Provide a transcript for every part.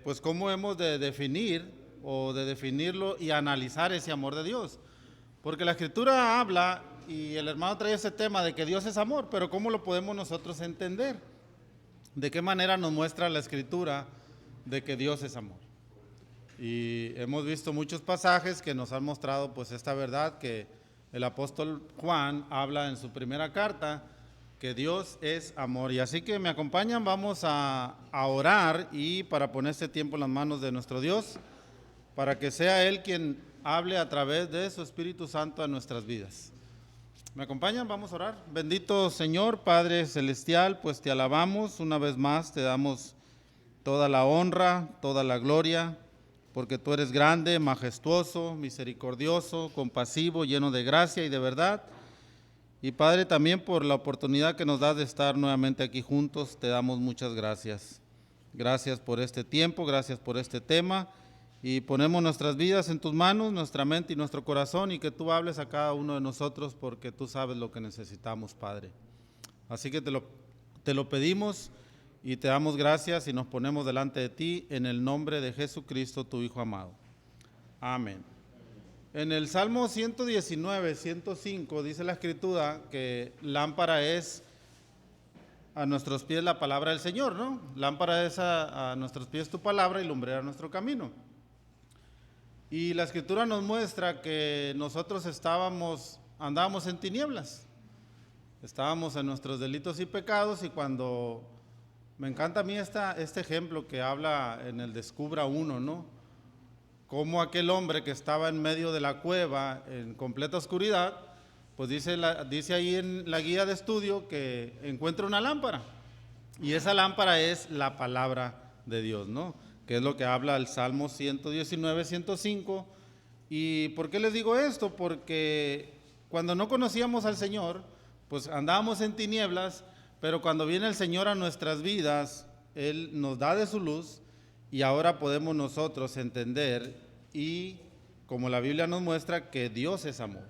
pues cómo hemos de definir o de definirlo y analizar ese amor de Dios. Porque la Escritura habla, y el hermano trae ese tema de que Dios es amor, pero ¿cómo lo podemos nosotros entender? ¿De qué manera nos muestra la Escritura de que Dios es amor? Y hemos visto muchos pasajes que nos han mostrado pues esta verdad que el apóstol Juan habla en su primera carta, que Dios es amor. Y así que me acompañan, vamos a orar y para poner este tiempo en las manos de nuestro Dios, para que sea Él quien hable a través de su Espíritu Santo a nuestras vidas. ¿Me acompañan? Vamos a orar. Bendito Señor, Padre Celestial, pues te alabamos una vez más, te damos toda la honra, toda la gloria, porque tú eres grande, majestuoso, misericordioso, compasivo, lleno de gracia y de verdad. Y Padre, también por la oportunidad que nos das de estar nuevamente aquí juntos, te damos muchas gracias. Gracias por este tiempo, gracias por este tema. Y ponemos nuestras vidas en tus manos, nuestra mente y nuestro corazón, y que tú hables a cada uno de nosotros porque tú sabes lo que necesitamos, Padre. Así que te lo pedimos y te damos gracias y nos ponemos delante de ti en el nombre de Jesucristo, tu Hijo amado. Amén. En el Salmo 119, 105 dice la Escritura que lámpara es a nuestros pies la palabra del Señor, ¿no? Lámpara es a nuestros pies tu palabra y lumbrera nuestro camino. Y la Escritura nos muestra que nosotros andábamos en tinieblas, estábamos en nuestros delitos y pecados, y cuando, me encanta a mí este ejemplo que habla en el Descubra uno, ¿no? Como aquel hombre que estaba en medio de la cueva en completa oscuridad, pues dice ahí en la guía de estudio que encuentra una lámpara, y esa lámpara es la palabra de Dios, ¿no? Que es lo que habla el Salmo 119, 105. ¿Y por qué les digo esto? Porque cuando no conocíamos al Señor, pues andábamos en tinieblas, pero cuando viene el Señor a nuestras vidas, Él nos da de su luz, y ahora podemos nosotros entender, y como la Biblia nos muestra, que Dios es amor.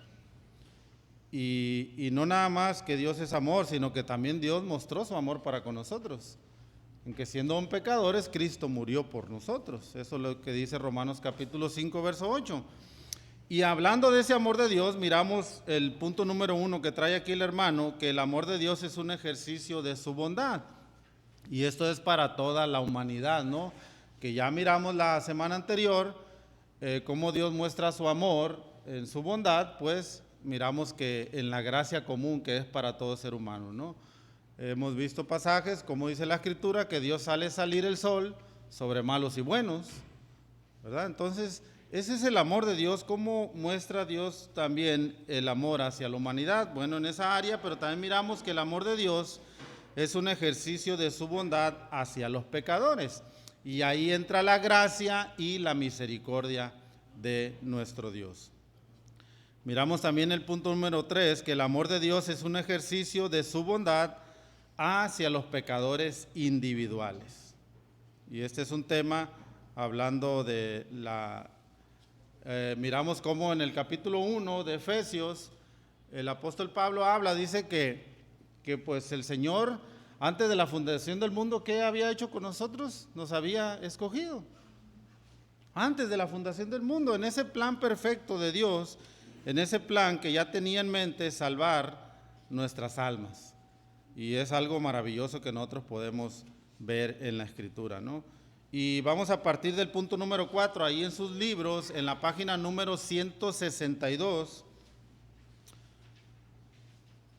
Y no nada más que Dios es amor, sino que también Dios mostró su amor para con nosotros, en que siendo aún pecadores, Cristo murió por nosotros. Eso es lo que dice Romanos capítulo 5, verso 8. Y hablando de ese amor de Dios, miramos el punto número 1 que trae aquí el hermano, que el amor de Dios es un ejercicio de su bondad. Y esto es para toda la humanidad, ¿no? Que ya miramos la semana anterior, cómo Dios muestra su amor en su bondad, pues miramos que en la gracia común que es para todo ser humano, ¿no? Hemos visto pasajes, como dice la Escritura, que Dios sale salir el sol sobre malos y buenos, ¿verdad? Entonces, ese es el amor de Dios. ¿Cómo muestra Dios también el amor hacia la humanidad? Bueno, en esa área, pero también miramos que el amor de Dios es un ejercicio de su bondad hacia los pecadores. Y ahí entra la gracia y la misericordia de nuestro Dios. Miramos también el punto número 3, que el amor de Dios es un ejercicio de su bondad hacia los pecadores individuales. Y este es un tema hablando de miramos cómo en el capítulo 1 de Efesios, el apóstol Pablo dice que pues el Señor, antes de la fundación del mundo, ¿qué había hecho con nosotros? Nos había escogido. Antes de la fundación del mundo, en ese plan perfecto de Dios, en ese plan que ya tenía en mente salvar nuestras almas. Y es algo maravilloso que nosotros podemos ver en la Escritura, ¿no? Y vamos a partir del punto número 4, ahí en sus libros, en la página número 162.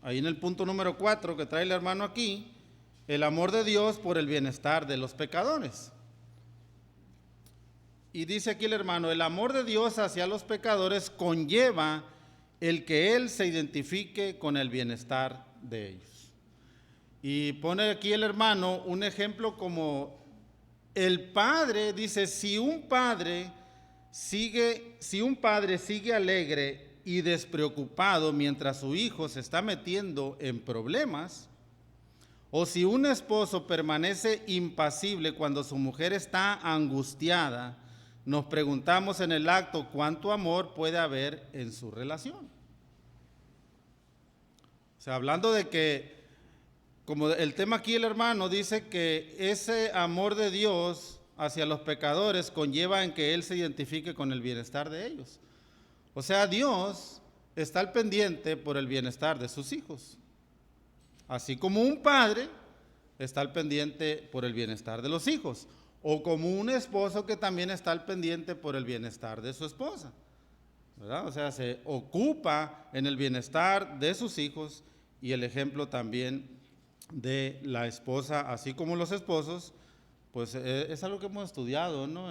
Ahí en el punto número 4 que trae el hermano aquí, el amor de Dios por el bienestar de los pecadores. Y dice aquí el hermano, el amor de Dios hacia los pecadores conlleva el que Él se identifique con el bienestar de ellos. Y pone aquí el hermano un ejemplo como el padre, dice, si un padre sigue alegre y despreocupado mientras su hijo se está metiendo en problemas, o si un esposo permanece impasible cuando su mujer está angustiada, nos preguntamos en el acto cuánto amor puede haber en su relación. O sea, hablando de que, como el tema aquí el hermano dice que ese amor de Dios hacia los pecadores conlleva en que Él se identifique con el bienestar de ellos. O sea, Dios está al pendiente por el bienestar de sus hijos. Así como un padre está al pendiente por el bienestar de los hijos. O como un esposo que también está al pendiente por el bienestar de su esposa, ¿verdad? O sea, se ocupa en el bienestar de sus hijos y el ejemplo también de la esposa, así como los esposos, pues es algo que hemos estudiado, ¿no?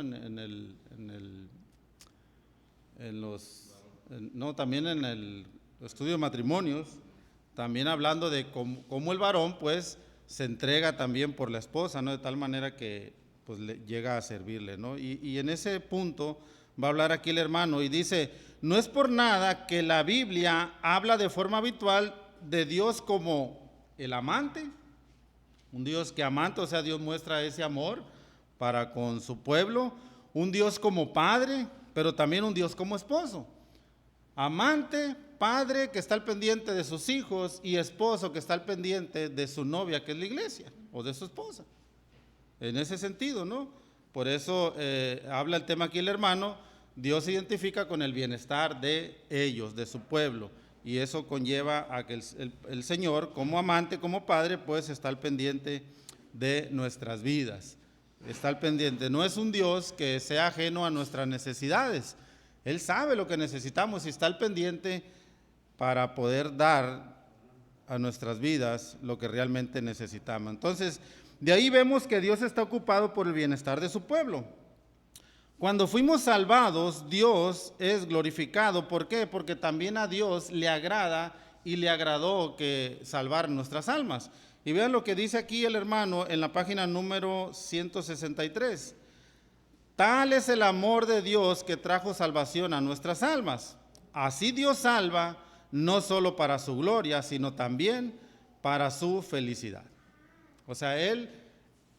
También en el estudio de matrimonios, también hablando de cómo el varón, pues, se entrega también por la esposa, ¿no? De tal manera que, pues, llega a servirle, ¿no? Y en ese punto va a hablar aquí el hermano y dice, no es por nada que la Biblia habla de forma habitual de Dios como el amante, un Dios que amante, o sea, Dios muestra ese amor para con su pueblo, un Dios como padre, pero también un Dios como esposo. Amante, padre que está al pendiente de sus hijos y esposo que está al pendiente de su novia, que es la iglesia, o de su esposa. En ese sentido, ¿no? Por eso habla el tema aquí el hermano, Dios se identifica con el bienestar de ellos, de su pueblo, y eso conlleva a que el Señor, como amante, como padre, pues está al pendiente de nuestras vidas. Está al pendiente. No es un Dios que sea ajeno a nuestras necesidades. Él sabe lo que necesitamos y está al pendiente para poder dar a nuestras vidas lo que realmente necesitamos. Entonces, de ahí vemos que Dios está ocupado por el bienestar de su pueblo. Cuando fuimos salvados, Dios es glorificado. ¿Por qué? Porque también a Dios le agrada y le agradó que salvar nuestras almas. Y vean lo que dice aquí el hermano en la página número 163. Tal es el amor de Dios que trajo salvación a nuestras almas. Así Dios salva no solo para su gloria, sino también para su felicidad. O sea, Él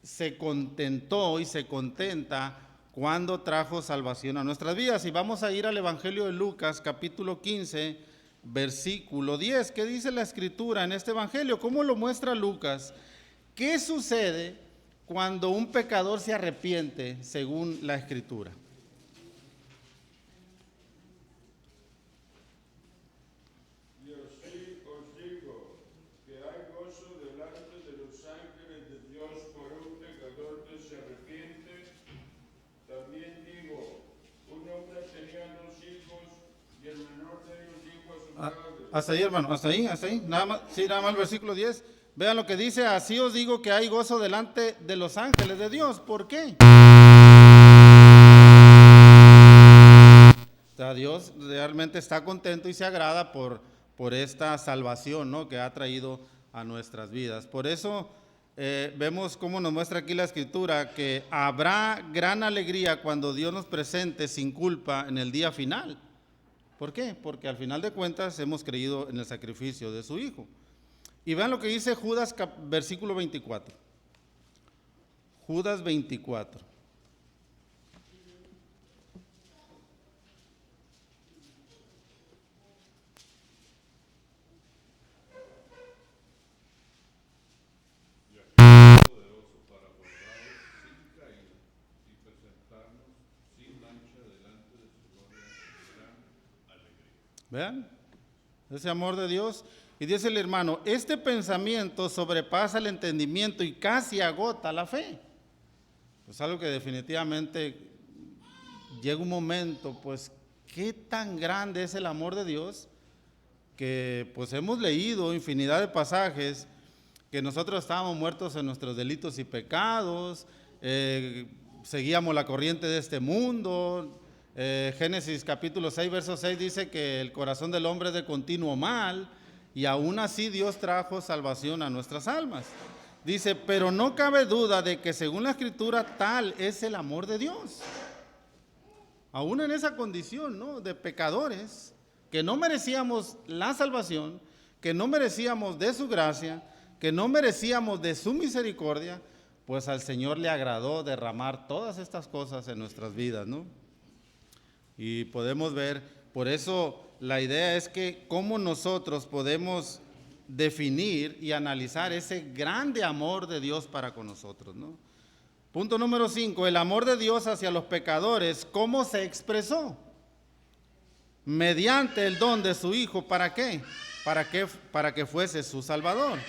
se contentó y se contenta cuando trajo salvación a nuestras vidas. Y vamos a ir al Evangelio de Lucas, capítulo 15, versículo 10. ¿Qué dice la Escritura en este Evangelio? ¿Cómo lo muestra Lucas? ¿Qué sucede cuando un pecador se arrepiente según la Escritura? Hasta ahí, hermano, hasta ahí, nada más el versículo 10. Vean lo que dice, así os digo que hay gozo delante de los ángeles de Dios. ¿Por qué? O sea, Dios realmente está contento y se agrada por esta salvación, ¿no?, que ha traído a nuestras vidas. Por eso vemos cómo nos muestra aquí la Escritura, que habrá gran alegría cuando Dios nos presente sin culpa en el día final. ¿Por qué? Porque al final de cuentas hemos creído en el sacrificio de su Hijo. Y vean lo que dice Judas, versículo 24. Judas 24. Vean, ese amor de Dios. Y dice el hermano, este pensamiento sobrepasa el entendimiento y casi agota la fe. Es algo que definitivamente llega un momento, pues, qué tan grande es el amor de Dios, que pues hemos leído infinidad de pasajes, que nosotros estábamos muertos en nuestros delitos y pecados, seguíamos la corriente de este mundo. Génesis capítulo 6, verso 6 dice que el corazón del hombre es de continuo mal, y aún así Dios trajo salvación a nuestras almas. Dice, pero no cabe duda de que según la Escritura tal es el amor de Dios. Aún en esa condición, ¿no?, de pecadores, que no merecíamos la salvación, que no merecíamos de su gracia, que no merecíamos de su misericordia, pues al Señor le agradó derramar todas estas cosas en nuestras vidas, ¿no? Y podemos ver, por eso la idea es que cómo nosotros podemos definir y analizar ese grande amor de Dios para con nosotros, ¿no? Punto número 5, el amor de Dios hacia los pecadores, ¿cómo se expresó? Mediante el don de su Hijo, ¿para qué? Para que fuese su Salvador.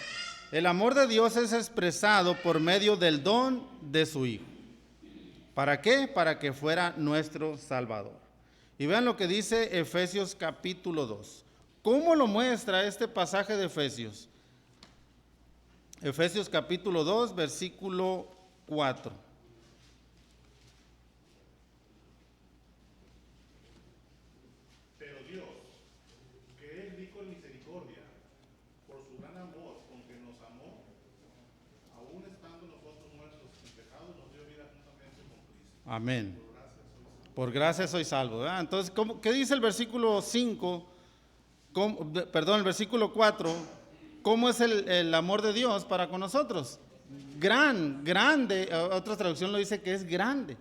El amor de Dios es expresado por medio del don de su Hijo. ¿Para qué? Para que fuera nuestro Salvador. Y vean lo que dice Efesios capítulo 2. ¿Cómo lo muestra este pasaje de Efesios? Efesios capítulo 2, versículo 4. Pero Dios, que es rico en misericordia, por su gran amor con que nos amó, aún estando nosotros muertos en pecado, nos dio vida juntamente con Cristo. Amén. Por gracia soy salvo. ¿Verdad? Entonces, ¿qué dice el versículo 5? El versículo 4. ¿Cómo es el amor de Dios para con nosotros? Grande. Otra traducción lo dice que es grande.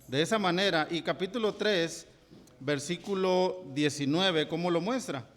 De esa manera. Y capítulo 3, versículo 19, ¿cómo lo muestra?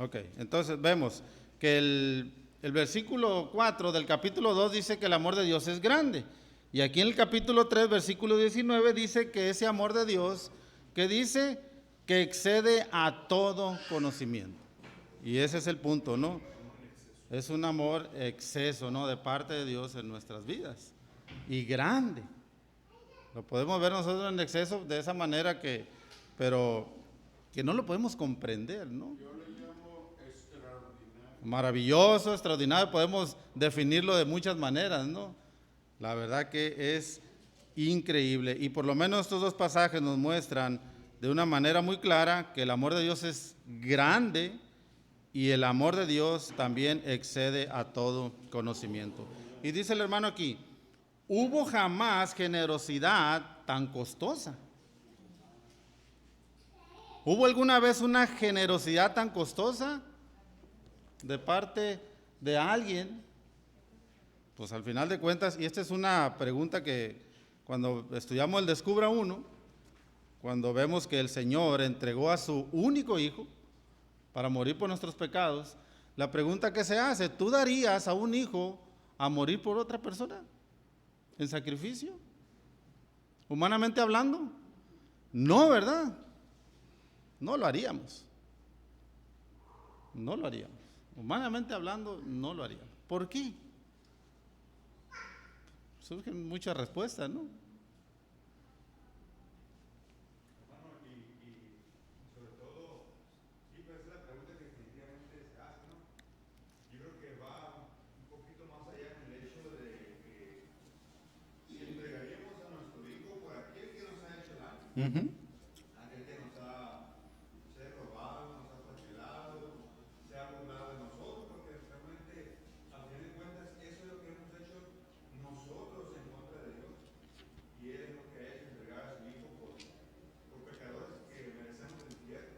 Ok, entonces vemos que el versículo 4 del capítulo 2 dice que el amor de Dios es grande. Y aquí en el capítulo 3, versículo 19, dice que ese amor de Dios, que dice que excede a todo conocimiento. Y ese es el punto, ¿no? Es un amor exceso, ¿no? De parte de Dios en nuestras vidas. Y grande. Lo podemos ver nosotros en exceso de esa manera pero que no lo podemos comprender, ¿no? Maravilloso, extraordinario, podemos definirlo de muchas maneras, ¿no? La verdad que es increíble. Y por lo menos estos dos pasajes nos muestran de una manera muy clara que el amor de Dios es grande y el amor de Dios también excede a todo conocimiento. Y dice el hermano aquí, ¿hubo jamás generosidad tan costosa? ¿Hubo alguna vez una generosidad tan costosa de parte de alguien? Pues al final de cuentas, y esta es una pregunta que cuando estudiamos el Descubra Uno, cuando vemos que el Señor entregó a su único hijo para morir por nuestros pecados, la pregunta que se hace, ¿tú darías a un hijo a morir por otra persona en sacrificio? Humanamente hablando, no, ¿verdad? No lo haríamos. No lo haríamos. Humanamente hablando, no lo haríamos. ¿Por qué? Surgen muchas respuestas, ¿no? Hermano, y sobre todo, sí, pues es la pregunta que definitivamente se hace, ¿no? Yo creo que va un poquito más allá en el hecho de que si entregaríamos a nuestro hijo por aquel que nos ha hecho daño, aquel que nos ha robado, nos ha flagelado, se ha burlado de nosotros, porque realmente, al final de cuentas, eso es lo que hemos hecho nosotros en contra de Dios. Y Él es lo que ha hecho, entregar a su Hijo por pecadores que merecemos el infierno.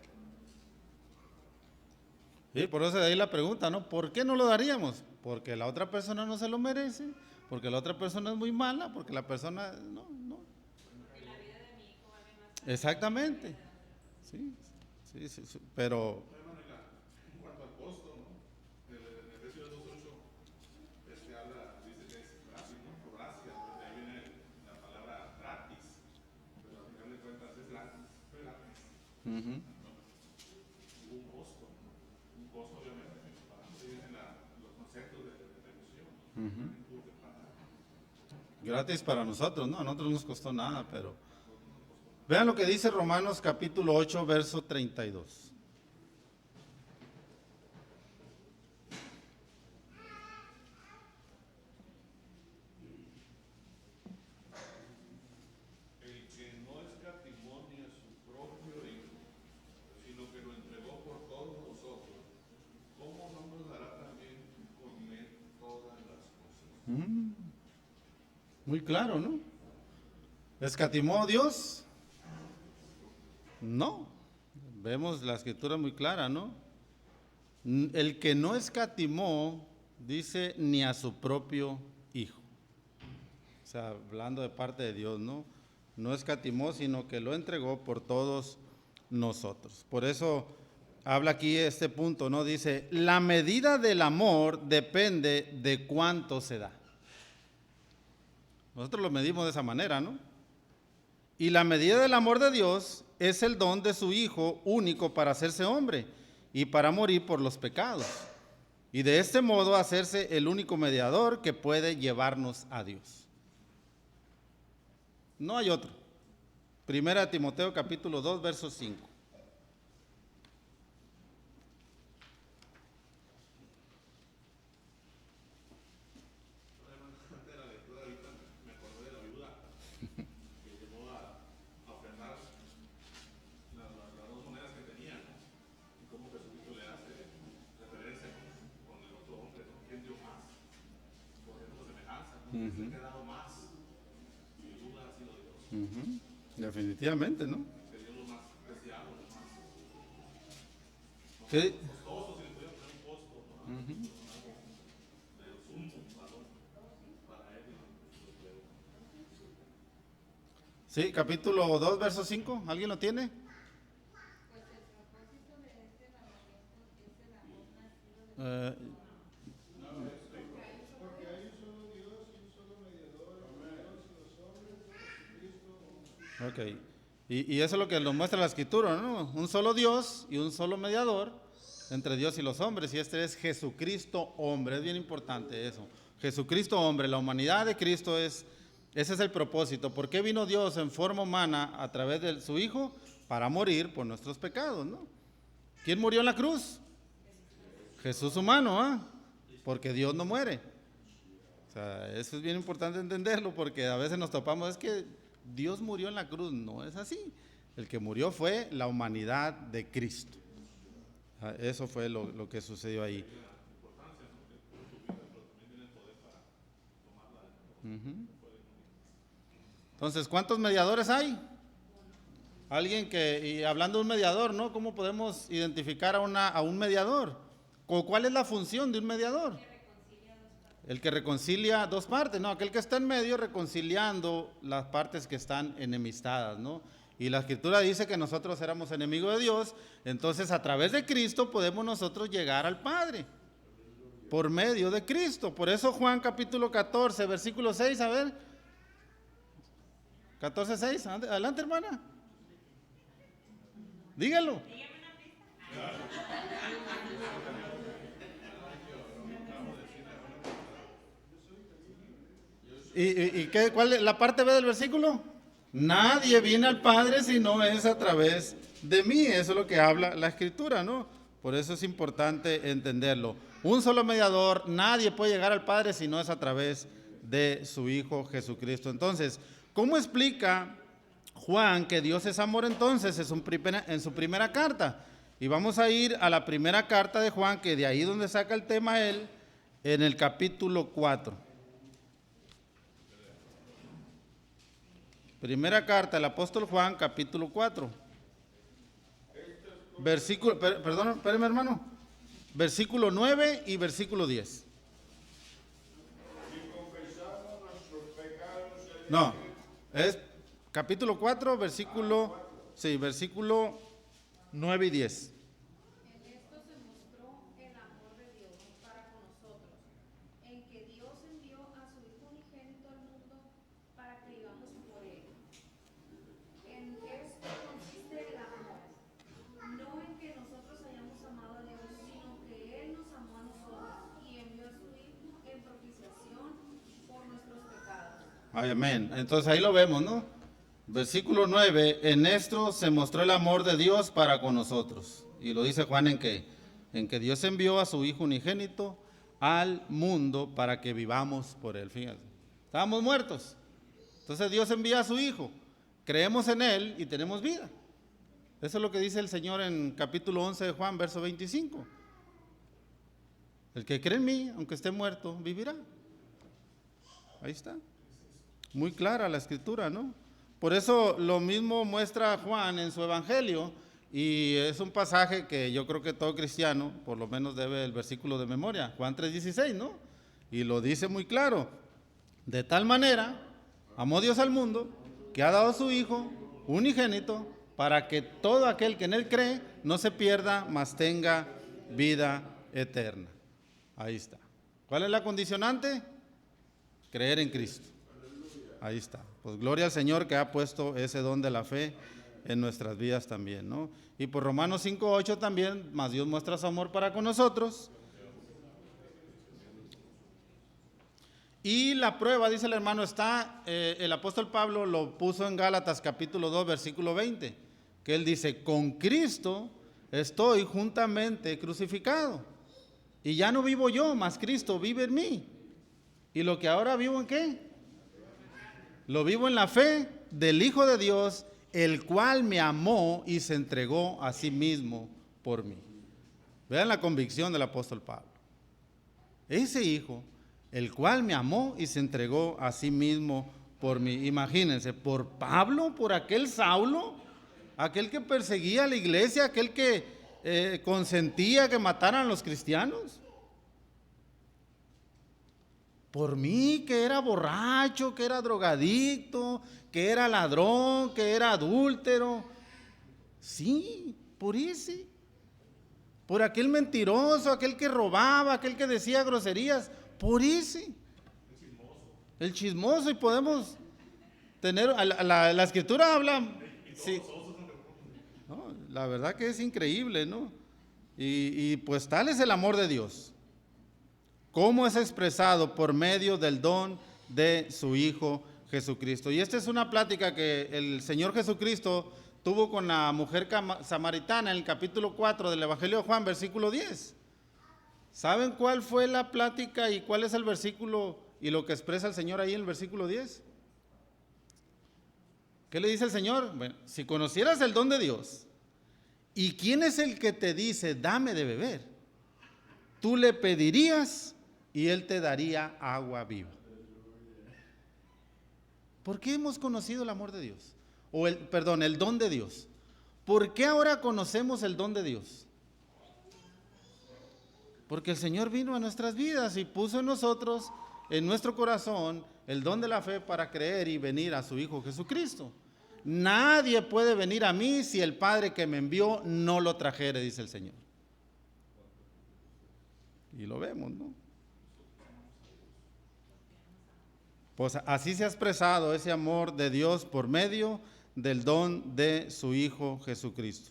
Y por eso de ahí la pregunta, ¿no? ¿Por qué no lo daríamos? Porque la otra persona no se lo merece, porque la otra persona es muy mala, porque la persona, no. Exactamente. Sí, pero En cuanto al costo, ¿no? En Efesios 2:8, habla, dice que es gratis, ¿no? Por gracia, pues de ahí viene la palabra gratis, pero al final de cuentas es gratis, fue gratis. Hubo un costo, ¿no? Un costo obviamente, para eso vienen los conceptos de retribución. Tuvo que pagar. gratis para nosotros, ¿no? A nosotros no nos costó nada, pero vean lo que dice Romanos capítulo 8, verso 32. El que no escatimó ni a su propio Hijo, sino que lo entregó por todos nosotros, ¿cómo no nos dará también con Él todas las cosas? Muy claro, ¿no? ¿Escatimó Dios? No. Vemos la escritura muy clara, ¿no? El que no escatimó, dice, ni a su propio hijo. sea, hablando de parte de Dios, ¿no? No escatimó, sino que lo entregó por todos nosotros. Por eso habla aquí este punto, ¿no? Dice, la medida del amor depende de cuánto se da. Nosotros lo medimos de esa manera, ¿no? Y la medida del amor de Dios es el don de su Hijo único para hacerse hombre y para morir por los pecados. Y de este modo hacerse el único mediador que puede llevarnos a Dios. No hay otro. Primera Timoteo capítulo 2, verso 5. Definitivamente, ¿no? Sí. Sí, capítulo 2, verso 5. ¿Alguien lo tiene? Eh, ok. Y eso es lo que nos muestra la Escritura, ¿no? Un solo Dios y un solo mediador entre Dios y los hombres. Y este es Jesucristo hombre. Es bien importante eso. Jesucristo hombre. La humanidad de Cristo ese es el propósito. ¿Por qué vino Dios en forma humana a través de su Hijo? Para morir por nuestros pecados, ¿no? ¿Quién murió en la cruz? Jesús humano, ¿ah? Porque Dios no muere. O sea, eso es bien importante entenderlo, porque a veces nos topamos, es que Dios murió en la cruz. No es así. El que murió fue la humanidad de Cristo. Eso fue lo que sucedió ahí. Entonces, ¿cuántos mediadores hay? Alguien y hablando de un mediador, ¿no? ¿Cómo podemos identificar a un mediador? ¿Cuál es la función de un mediador? El que reconcilia dos partes, ¿no? Aquel que está en medio reconciliando las partes que están enemistadas, ¿no? Y la Escritura dice que nosotros éramos enemigos de Dios, entonces a través de Cristo podemos nosotros llegar al Padre, por medio de Cristo. Por eso Juan capítulo 14, versículo 6, a ver. 14, 6, adelante hermana. Dígalo. ¿Cuál es la parte B del versículo? Nadie viene al Padre si no es a través de mí. Eso es lo que habla la Escritura, ¿no? Por eso es importante entenderlo. Un solo mediador, nadie puede llegar al Padre si no es a través de su Hijo Jesucristo. Entonces, ¿cómo explica Juan que Dios es amor entonces en su primera carta? Y vamos a ir a la primera carta de Juan, que de ahí donde saca el tema él, en el capítulo 4. Primera carta del apóstol Juan, capítulo 4. Versículo, perdón, espérame hermano. Versículo 9 y versículo 10. No, es capítulo 4, versículo 9 y 10. En esto se mostró el amor de Dios para con nosotros, en que Dios envió a su Hijo unigénito al mundo para que vivamos por él. En esto consiste el amor, no en que nosotros hayamos amado a Dios, sino que Él nos amó a nosotros y envió a su Hijo en propiciación por nuestros pecados. Amén. Entonces ahí lo vemos, ¿no? Versículo 9, en esto se mostró el amor de Dios para con nosotros. Y lo dice Juan en que Dios envió a su Hijo unigénito al mundo para que vivamos por él. Fíjense, estábamos muertos. Entonces Dios envía a su Hijo, creemos en él y tenemos vida. Eso es lo que dice el Señor en capítulo 11 de Juan, verso 25. El que cree en mí, aunque esté muerto, vivirá. Ahí está. Muy clara la Escritura, ¿no? Por eso lo mismo muestra Juan en su evangelio, y es un pasaje que yo creo que todo cristiano por lo menos debe el versículo de memoria, Juan 3:16, ¿no? Y lo dice muy claro, de tal manera Amó Dios al mundo, que ha dado a su Hijo unigénito, para que todo aquel que en Él cree no se pierda, mas tenga vida eterna. Ahí está. ¿Cuál es la condicionante? Creer en Cristo. Ahí está. Pues gloria al Señor que ha puesto ese don de la fe en nuestras vidas también, ¿no? Y por Romanos 5:8 también, más Dios muestra su amor para con nosotros. Y la prueba, dice el hermano, está, el apóstol Pablo lo puso en Gálatas capítulo 2, versículo 20, que él dice, con Cristo estoy juntamente crucificado. Y ya no vivo yo, mas Cristo vive en mí. ¿Y lo que ahora vivo en qué? Lo vivo en la fe del Hijo de Dios, el cual me amó y se entregó a sí mismo por mí. Vean la convicción del apóstol Pablo. Ese Hijo, el cual me amó y se entregó a sí mismo por mí. Imagínense, por Pablo, por aquel Saulo, aquel que perseguía a la iglesia, aquel que consentía que mataran a los cristianos. Por mí, que era borracho, que era drogadicto, que era ladrón, que era adúltero. Sí, por ese. Por aquel mentiroso, aquel que robaba, aquel que decía groserías. Por ese. El chismoso. Y podemos tener, la escritura habla, sí. No, la verdad que es increíble, ¿no? Y pues tal es el amor de Dios. ¿Cómo es expresado? Por medio del don de su Hijo Jesucristo. Y esta es una plática que el Señor Jesucristo tuvo con la mujer samaritana en el capítulo 4 del Evangelio de Juan, versículo 10. ¿Saben cuál fue la plática y cuál es el versículo y lo que expresa el Señor ahí en el versículo 10? ¿Qué le dice el Señor? Bueno, si conocieras el don de Dios, ¿y quién es el que te dice, dame de beber? Tú le pedirías y Él te daría agua viva. ¿Por qué hemos conocido el amor de Dios? El don de Dios. ¿Por qué ahora conocemos el don de Dios? Porque el Señor vino a nuestras vidas y puso en nosotros, en nuestro corazón, el don de la fe para creer y venir a su Hijo Jesucristo. Nadie puede venir a mí si el Padre que me envió no lo trajere, dice el Señor. Y lo vemos, ¿no? Pues así se ha expresado ese amor de Dios por medio del don de su Hijo Jesucristo.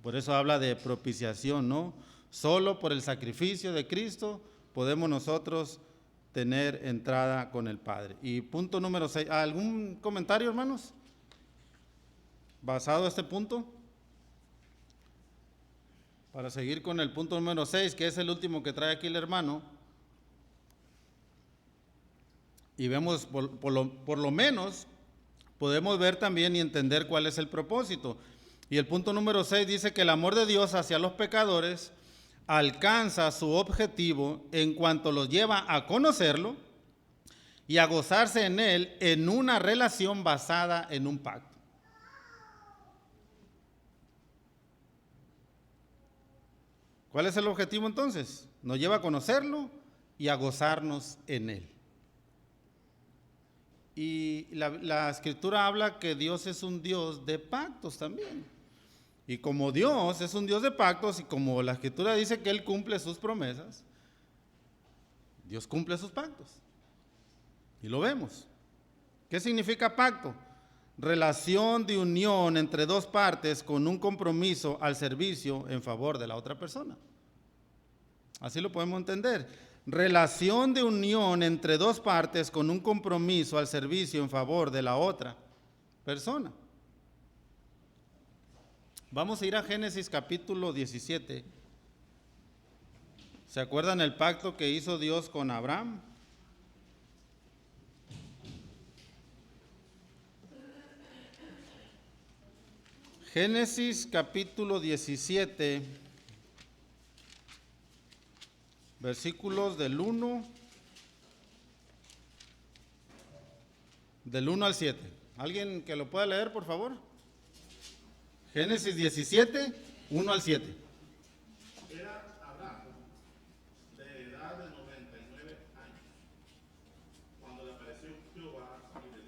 Por eso habla de propiciación, ¿no? Solo por el sacrificio de Cristo podemos nosotros tener entrada con el Padre. Y punto número 6. ¿Algún comentario, hermanos? Basado en este punto. Para seguir con el punto número 6, que es el último que trae aquí el hermano. Y vemos, por lo menos, podemos ver también y entender cuál es el propósito. Y el punto número 6 dice que el amor de Dios hacia los pecadores alcanza su objetivo en cuanto los lleva a conocerlo y a gozarse en él en una relación basada en un pacto. ¿Cuál es el objetivo entonces? Nos lleva a conocerlo y a gozarnos en él. Y la escritura habla que Dios es un Dios de pactos también. Y como Dios es un Dios de pactos y como la escritura dice que Él cumple sus promesas, Dios cumple sus pactos. Y lo vemos. ¿Qué significa pacto? Relación de unión entre dos partes con un compromiso al servicio en favor de la otra persona. Así lo podemos entender. Relación de unión entre dos partes con un compromiso al servicio en favor de la otra persona. Vamos a ir a Génesis capítulo 17. ¿Se acuerdan el pacto que hizo Dios con Abraham? Génesis capítulo 17, versículos del 1 al 7. ¿Alguien que lo pueda leer, por favor? Génesis 17, 1 al 7. Era Abraham de edad de 99 años, cuando le apareció Jehová y le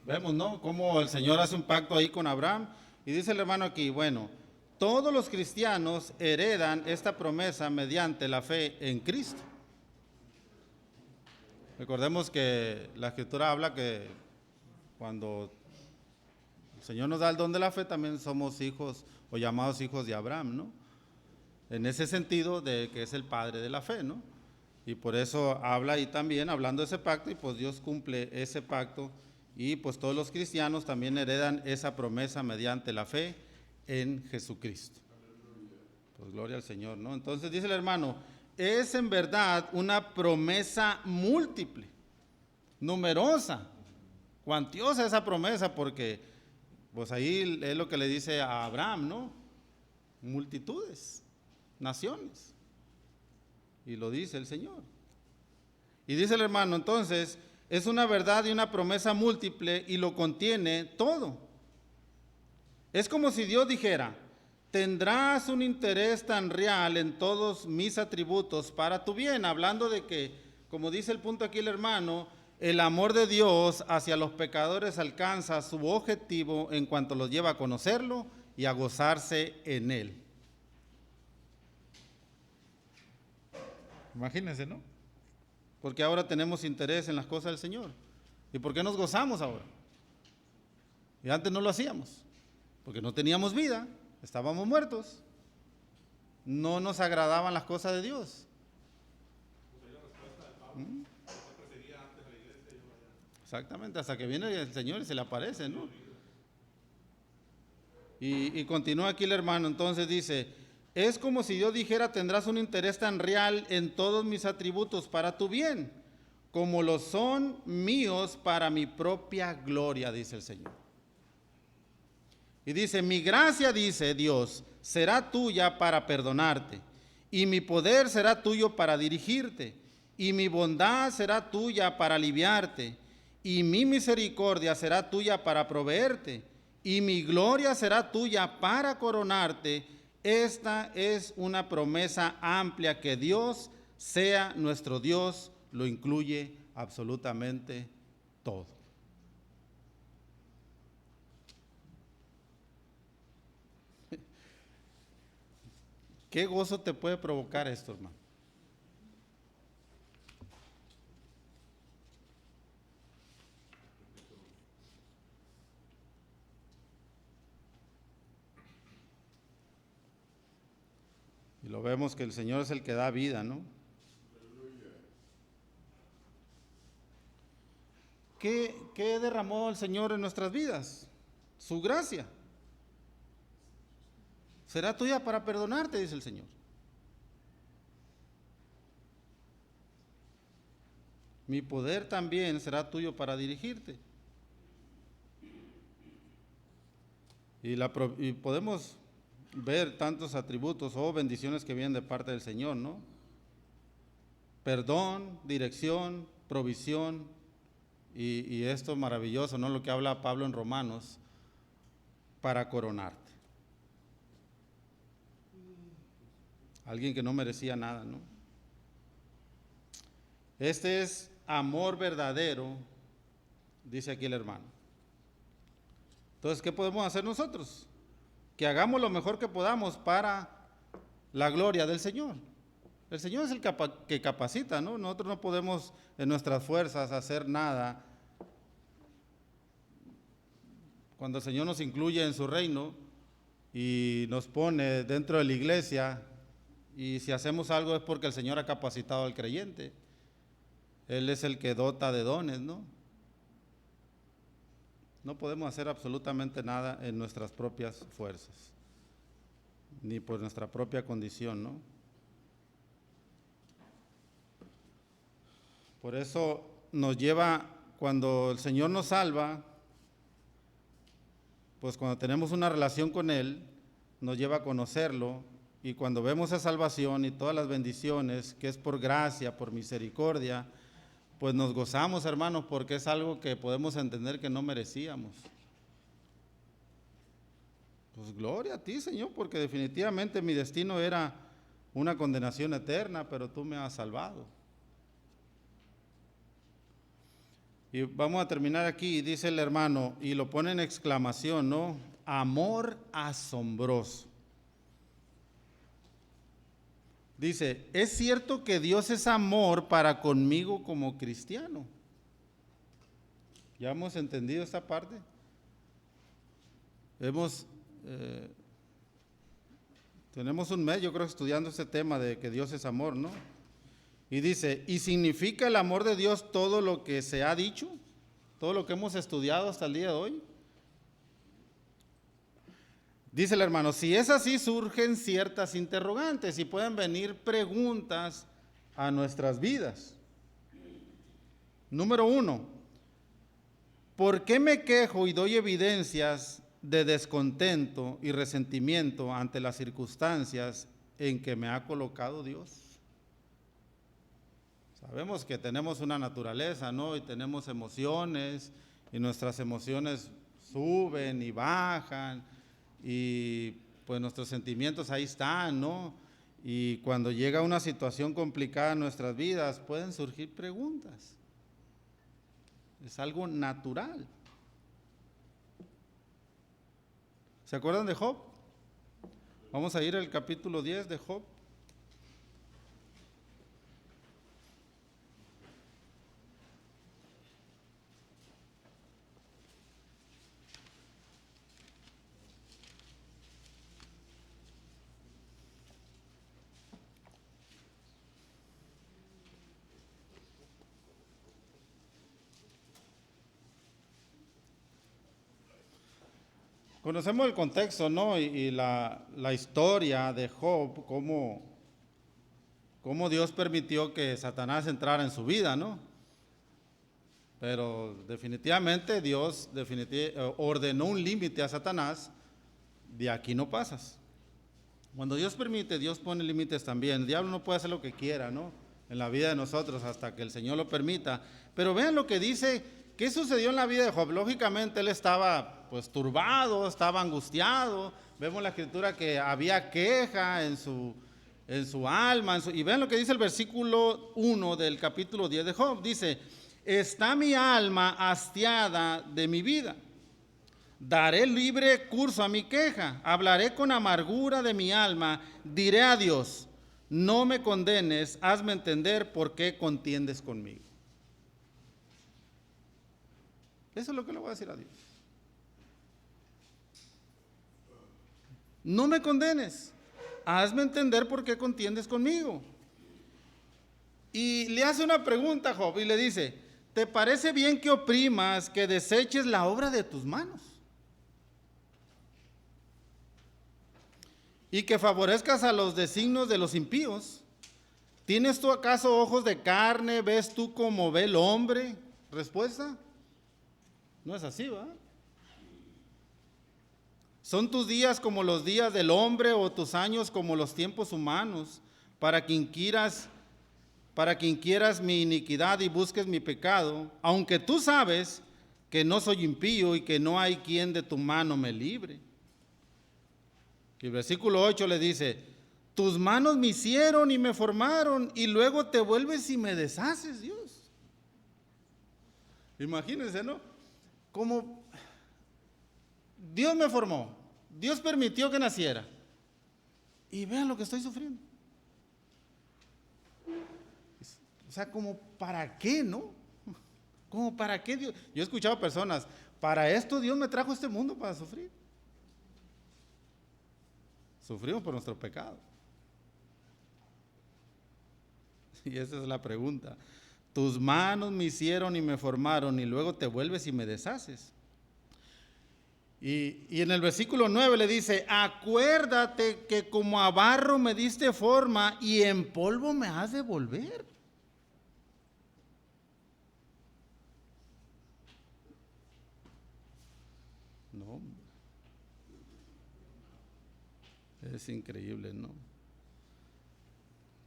Vemos, ¿no? Cómo el Señor hace un pacto ahí con Abraham. Y dice el hermano aquí, bueno, todos los cristianos heredan esta promesa mediante la fe en Cristo. Recordemos que la Escritura habla que cuando el Señor nos da el don de la fe, también somos hijos o llamados hijos de Abraham, ¿no? En ese sentido de que es el padre de la fe, ¿no? Y por eso habla ahí también, hablando de ese pacto, y pues Dios cumple ese pacto, y pues todos los cristianos también heredan esa promesa mediante la fe en Jesucristo. Pues gloria al Señor, ¿no? Entonces dice el hermano, es en verdad una promesa múltiple, numerosa, cuantiosa esa promesa, porque pues ahí es lo que le dice a Abraham, ¿no? Multitudes, naciones. Y lo dice el Señor. Y dice el hermano, entonces, es una verdad y una promesa múltiple y lo contiene todo. Es como si Dios dijera, tendrás un interés tan real en todos mis atributos para tu bien, hablando de que, como dice el punto aquí el hermano, el amor de Dios hacia los pecadores alcanza su objetivo en cuanto los lleva a conocerlo y a gozarse en él. Imagínense, ¿no? Porque ahora tenemos interés en las cosas del Señor. ¿Y por qué nos gozamos ahora? Y antes no lo hacíamos, porque no teníamos vida, estábamos muertos, no nos agradaban las cosas de Dios. Exactamente, hasta que viene el Señor y se le aparece, ¿no? Y continúa aquí el hermano, entonces dice, es como si Dios dijera, tendrás un interés tan real en todos mis atributos para tu bien, como lo son míos para mi propia gloria, dice el Señor. Y dice, mi gracia, dice Dios, será tuya para perdonarte, y mi poder será tuyo para dirigirte, y mi bondad será tuya para aliviarte, y mi misericordia será tuya para proveerte, y mi gloria será tuya para coronarte. Esta es una promesa amplia que Dios sea nuestro Dios, lo incluye absolutamente todo. ¿Qué gozo te puede provocar esto, hermano? Y lo vemos que el Señor es el que da vida, ¿no? ¿Qué derramó el Señor en nuestras vidas? Su gracia. Será tuya para perdonarte, dice el Señor. Mi poder también será tuyo para dirigirte. Y podemos ver tantos atributos o bendiciones que vienen de parte del Señor, ¿no? Perdón, dirección, provisión, y esto maravilloso, ¿no? Lo que habla Pablo en Romanos, para coronarte. Alguien que no merecía nada, ¿no? Este es amor verdadero, dice aquí el hermano. Entonces, ¿qué podemos hacer nosotros? Que hagamos lo mejor que podamos para la gloria del Señor. El Señor es el que capacita, ¿no? Nosotros no podemos en nuestras fuerzas hacer nada. Cuando el Señor nos incluye en su reino y nos pone dentro de la iglesia, y si hacemos algo es porque el Señor ha capacitado al creyente. Él es el que dota de dones, ¿no? No podemos hacer absolutamente nada en nuestras propias fuerzas, ni por nuestra propia condición, ¿no? Por eso nos lleva, cuando el Señor nos salva, pues cuando tenemos una relación con Él, nos lleva a conocerlo, y cuando vemos esa salvación y todas las bendiciones, que es por gracia, por misericordia, pues nos gozamos, hermanos, porque es algo que podemos entender que no merecíamos. Pues gloria a ti, Señor, porque definitivamente mi destino era una condenación eterna, pero tú me has salvado. Y vamos a terminar aquí, dice el hermano, y lo pone en exclamación, ¿no? Amor asombroso. Dice, es cierto que Dios es amor para conmigo como cristiano. ¿Ya hemos entendido esta parte? Tenemos un mes, yo creo, estudiando este tema de que Dios es amor, ¿no? Y dice, ¿y significa el amor de Dios todo lo que se ha dicho? ¿Todo lo que hemos estudiado hasta el día de hoy? Dice el hermano, si es así, surgen ciertas interrogantes y pueden venir preguntas a nuestras vidas. Número 1, ¿por qué me quejo y doy evidencias de descontento y resentimiento ante las circunstancias en que me ha colocado Dios? Sabemos que tenemos una naturaleza, ¿no? Y tenemos emociones, y nuestras emociones suben y bajan, y pues nuestros sentimientos ahí están, ¿no? Y cuando llega una situación complicada en nuestras vidas, pueden surgir preguntas. Es algo natural. ¿Se acuerdan de Job? Vamos a ir al capítulo 10 de Job. Conocemos el contexto, ¿no? Y la historia de Job, cómo Dios permitió que Satanás entrara en su vida, ¿no? Pero definitivamente Dios ordenó un límite a Satanás, de aquí no pasas. Cuando Dios permite, Dios pone límites también. El diablo no puede hacer lo que quiera, ¿no? En la vida de nosotros hasta que el Señor lo permita. Pero vean lo que dice, ¿qué sucedió en la vida de Job? Lógicamente él estaba pues turbado, estaba angustiado. Vemos la escritura que había queja en su alma. Y vean lo que dice el versículo 1 del capítulo 10 de Job. Dice, está mi alma hastiada de mi vida. Daré libre curso a mi queja, hablaré con amargura de mi alma, diré a Dios, no me condenes, hazme entender por qué contiendes conmigo. Eso es lo que le voy a decir a Dios. No me condenes, hazme entender por qué contiendes conmigo. Y le hace una pregunta a Job y le dice, ¿te parece bien que oprimas, que deseches la obra de tus manos? Y que favorezcas a los designios de los impíos. ¿Tienes tú acaso ojos de carne? ¿Ves tú como ve el hombre? Respuesta, no es así, ¿verdad? ¿Son tus días como los días del hombre o tus años como los tiempos humanos para que inquieras mi iniquidad y busques mi pecado, aunque tú sabes que no soy impío y que no hay quien de tu mano me libre? Y el versículo 8 le dice, tus manos me hicieron y me formaron y luego te vuelves y me deshaces, Dios. Imagínense, ¿no? Como Dios me formó, Dios permitió que naciera y vean lo que estoy sufriendo. O sea, como para qué, ¿no? Como para qué Dios. Yo he escuchado personas, para esto Dios me trajo a este mundo para sufrir. Sufrimos por nuestro pecado. Y esa es la pregunta. Tus manos me hicieron y me formaron y luego te vuelves y me deshaces. Y en el versículo 9 le dice, acuérdate que como a barro me diste forma y en polvo me has de volver. No, es increíble, ¿no?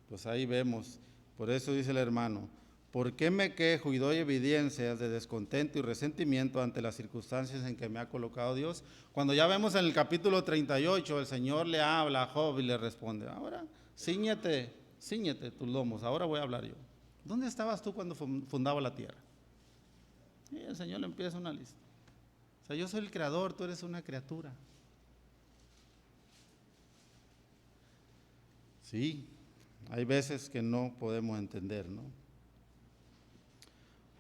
Pues ahí vemos, por eso dice el hermano, ¿por qué me quejo y doy evidencias de descontento y resentimiento ante las circunstancias en que me ha colocado Dios? Cuando ya vemos en el capítulo 38, el Señor le habla a Job y le responde, ahora cíñete tus lomos, ahora voy a hablar yo. ¿Dónde estabas tú cuando fundaba la tierra? Y el Señor le empieza una lista. O sea, yo soy el creador, tú eres una criatura. Sí, hay veces que no podemos entender, ¿no?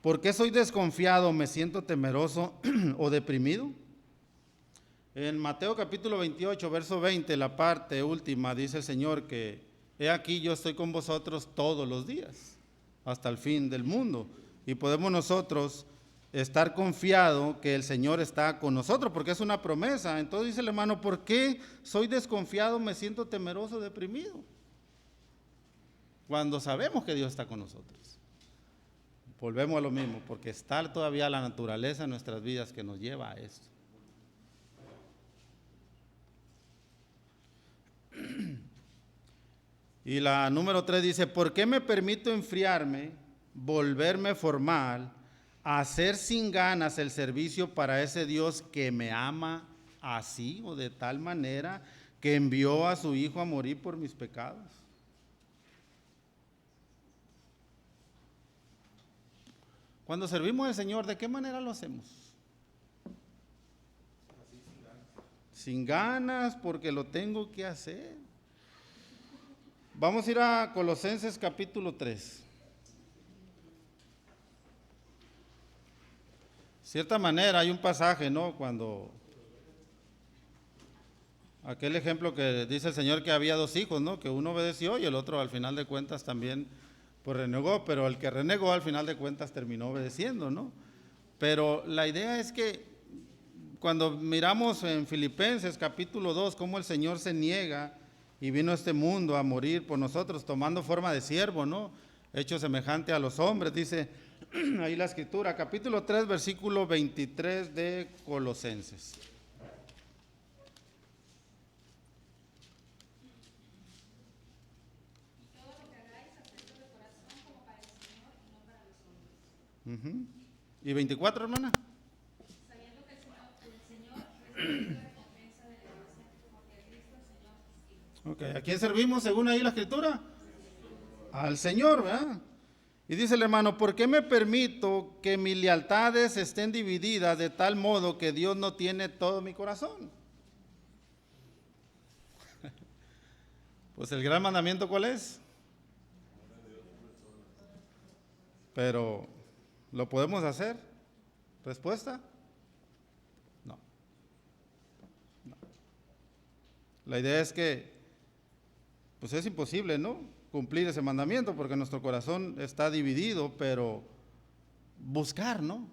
¿Por qué soy desconfiado, me siento temeroso o deprimido? En Mateo capítulo 28, verso 20, la parte última, dice el Señor que he aquí yo estoy con vosotros todos los días, hasta el fin del mundo. Y podemos nosotros estar confiados que el Señor está con nosotros, porque es una promesa. Entonces dice el hermano, ¿por qué soy desconfiado, me siento temeroso, deprimido? Cuando sabemos que Dios está con nosotros. Volvemos a lo mismo, porque está todavía la naturaleza en nuestras vidas que nos lleva a esto. Y la número 3 dice, ¿por qué me permito enfriarme, volverme formal, hacer sin ganas el servicio para ese Dios que me ama así o de tal manera que envió a su Hijo a morir por mis pecados? Cuando servimos al Señor, ¿de qué manera lo hacemos? Sin ganas, porque lo tengo que hacer. Vamos a ir a Colosenses capítulo 3. Cierta manera hay un pasaje, ¿no? Cuando aquel ejemplo que dice el Señor que había dos hijos, ¿no? Que uno obedeció y el otro al final de cuentas también pues renegó, pero el que renegó al final de cuentas terminó obedeciendo, ¿no? Pero la idea es que cuando miramos en Filipenses capítulo 2 cómo el Señor se niega y vino a este mundo a morir por nosotros tomando forma de siervo, ¿no? Hecho semejante a los hombres, dice ahí la escritura, capítulo 3, versículo 23 de Colosenses. ¿Y 24, hermana? Sabiendo que el Señor recibe la recompensa de la iglesia, porque a Cristo el Señor justicia. Ok, ¿a quién servimos según ahí la escritura? Al Señor, ¿verdad? Y dice el hermano, ¿por qué me permito que mis lealtades estén divididas de tal modo que Dios no tiene todo mi corazón? Pues el gran mandamiento, ¿cuál es? Pero, ¿lo podemos hacer? ¿Respuesta? No. La idea es que, pues es imposible, ¿no? Cumplir ese mandamiento porque nuestro corazón está dividido, pero buscar, ¿no?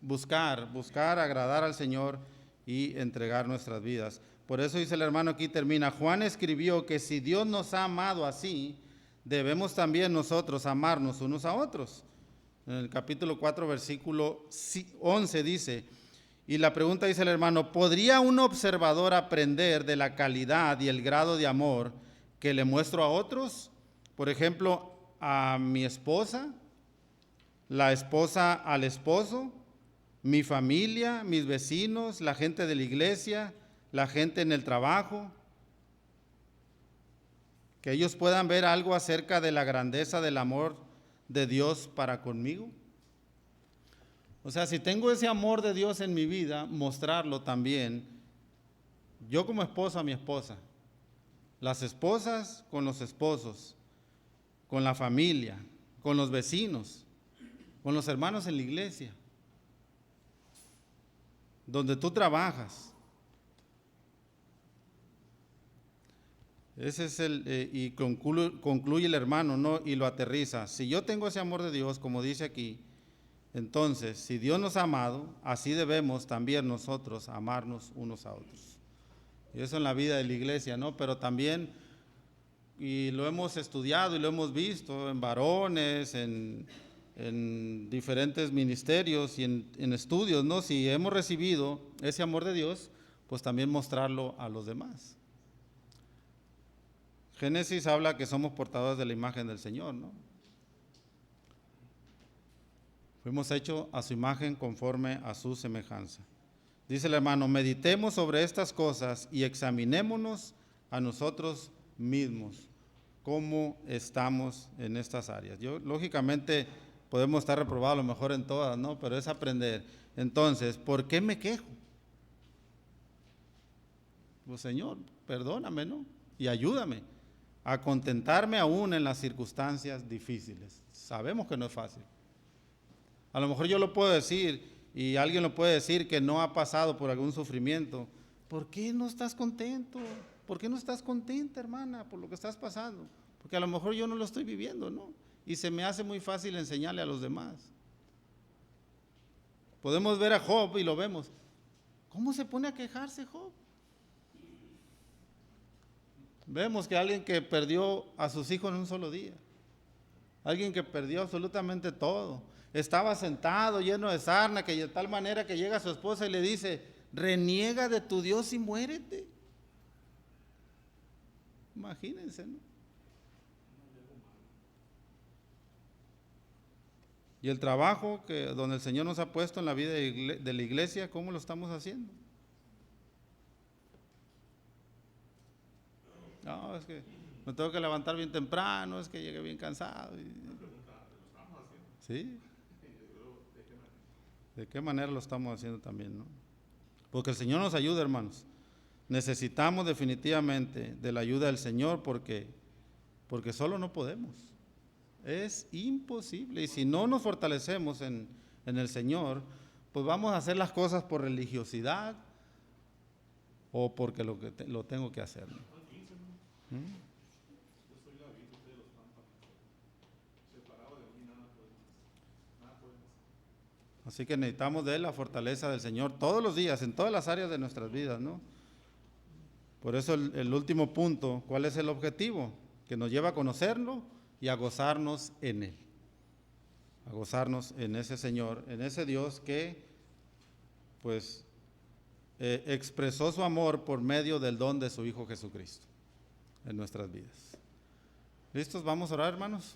Buscar agradar al Señor y entregar nuestras vidas. Por eso dice el hermano, aquí termina, Juan escribió que si Dios nos ha amado así, debemos también nosotros amarnos unos a otros. En el capítulo 4, versículo 11 dice, y la pregunta dice el hermano, ¿podría un observador aprender de la calidad y el grado de amor que le muestro a otros? Por ejemplo, a mi esposa, la esposa al esposo, mi familia, mis vecinos, la gente de la iglesia, la gente en el trabajo. Que ellos puedan ver algo acerca de la grandeza del amor de Dios para conmigo. O sea, si tengo ese amor de Dios en mi vida, mostrarlo también, yo como esposo a mi esposa, las esposas con los esposos, con la familia, con los vecinos, con los hermanos en la iglesia, donde tú trabajas. Ese es y concluye el hermano, ¿no? Y lo aterriza. Si yo tengo ese amor de Dios, como dice aquí, entonces, si Dios nos ha amado, así debemos también nosotros amarnos unos a otros. Y eso en la vida de la iglesia, ¿no? Pero también, y lo hemos estudiado y lo hemos visto en varones, en diferentes ministerios y en estudios, ¿no? Si hemos recibido ese amor de Dios, pues también mostrarlo a los demás. Génesis habla que somos portadores de la imagen del Señor, ¿no? Fuimos hechos a su imagen conforme a su semejanza. Dice el hermano, meditemos sobre estas cosas y examinémonos a nosotros mismos, cómo estamos en estas áreas. Yo, lógicamente, podemos estar reprobados a lo mejor en todas, ¿no? Pero es aprender. Entonces, ¿por qué me quejo? Pues Señor, perdóname, ¿no? Y ayúdame a contentarme aún en las circunstancias difíciles. Sabemos que no es fácil. A lo mejor yo lo puedo decir y alguien lo puede decir que no ha pasado por algún sufrimiento. ¿Por qué no estás contento? ¿Por qué no estás contenta, hermana, por lo que estás pasando? Porque a lo mejor yo no lo estoy viviendo, ¿no? Y se me hace muy fácil enseñarle a los demás. Podemos ver a Job y lo vemos. ¿Cómo se pone a quejarse Job? Vemos que alguien que perdió a sus hijos en un solo día, alguien que perdió absolutamente todo, estaba sentado lleno de sarna, que de tal manera que llega su esposa y le dice, reniega de tu Dios y muérete. Imagínense, ¿no? Y el trabajo donde el Señor nos ha puesto en la vida de la iglesia, ¿cómo lo estamos haciendo? No, es que me tengo que levantar bien temprano, es que llegué bien cansado. ¿Sí? ¿De qué manera lo estamos haciendo también, no? Porque el Señor nos ayuda, hermanos. Necesitamos definitivamente de la ayuda del Señor porque solo no podemos. Es imposible. Y si no nos fortalecemos en el Señor, pues vamos a hacer las cosas por religiosidad o porque lo tengo que hacer, ¿no? Así que necesitamos de Él la fortaleza del Señor todos los días, en todas las áreas de nuestras vidas, ¿no? Por eso el último punto, ¿cuál es el objetivo? Que nos lleva a conocerlo y a gozarnos en Él. A gozarnos en ese Señor, en ese Dios que, pues, expresó su amor por medio del don de su Hijo Jesucristo en nuestras vidas. ¿Listos? Vamos a orar, hermanos.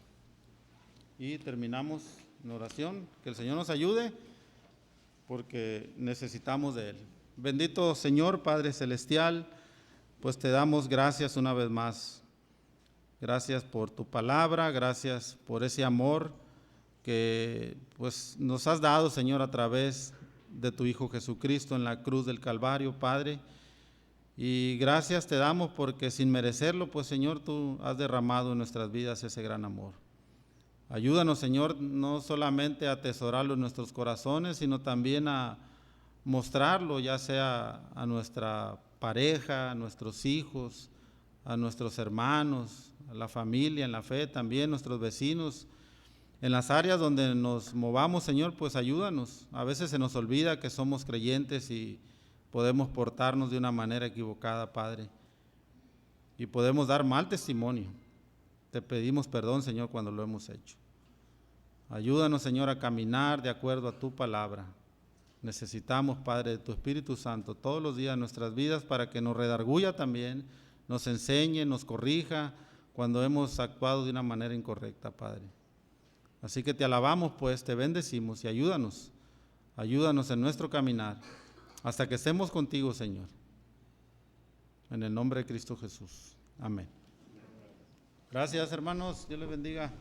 Y terminamos en oración. Que el Señor nos ayude porque necesitamos de Él. Bendito Señor, Padre Celestial, pues te damos gracias una vez más. Gracias por tu palabra, gracias por ese amor que pues nos has dado, Señor, a través de tu Hijo Jesucristo en la cruz del Calvario, Padre. Y gracias te damos porque sin merecerlo, pues Señor, tú has derramado en nuestras vidas ese gran amor. Ayúdanos, Señor, no solamente a atesorarlo en nuestros corazones, sino también a mostrarlo, ya sea a nuestra pareja, a nuestros hijos, a nuestros hermanos, a la familia, en la fe también, nuestros vecinos. En las áreas donde nos movamos, Señor, pues ayúdanos. A veces se nos olvida que somos creyentes y podemos portarnos de una manera equivocada, Padre, y podemos dar mal testimonio. Te pedimos perdón, Señor, cuando lo hemos hecho. Ayúdanos, Señor, a caminar de acuerdo a tu palabra. Necesitamos, Padre, de tu Espíritu Santo todos los días de nuestras vidas para que nos redarguya también, nos enseñe, nos corrija cuando hemos actuado de una manera incorrecta, Padre. Así que te alabamos, pues, te bendecimos y ayúdanos en nuestro caminar, hasta que estemos contigo, Señor. En el nombre de Cristo Jesús. Amén. Gracias, hermanos. Dios les bendiga.